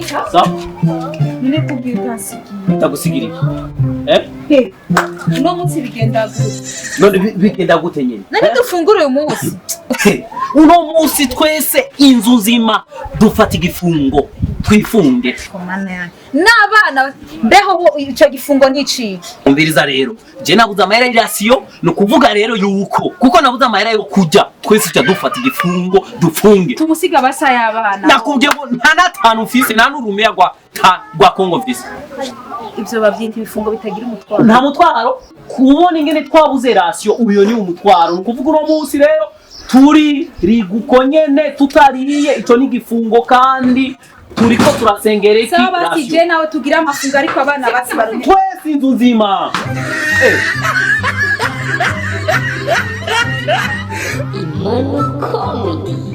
Sawa? Nile kubwira nsigiye. Ndagusigira He. No munsi bigenda gute? None bigenda gute nyine? Nani dufungura uyu munsi? Uno munsi twese inzu nzima dufata igifungo twifunge. Komana yanjye. N'abana mbeho ico gifungo n'iciki. Umviriza rero, je nabuze amahera y'irasiyo no kuvuga rero yuko kuko nabuze amahera yo kujya twese cya dufata igifungo dufunge. Tumusiga basa y'abana. Nakubye ngo nta natanu ufise nta n'urumeya rwa Kongo mfise. Ibyo bavyita ibifungo bitagira umutwaro. Nta mutwaro kubona ingene twabuze rasiyo uyo ni umutwaro. Nukuvuga uno munsi rero turi riguko nyene tutariye ico ni gifungo kandi turiko turasengera iki rasiyo. Sawa bati je nawe tugira amafungo ariko abana basi baronye. Twese inzu nzima. Manu Comedy.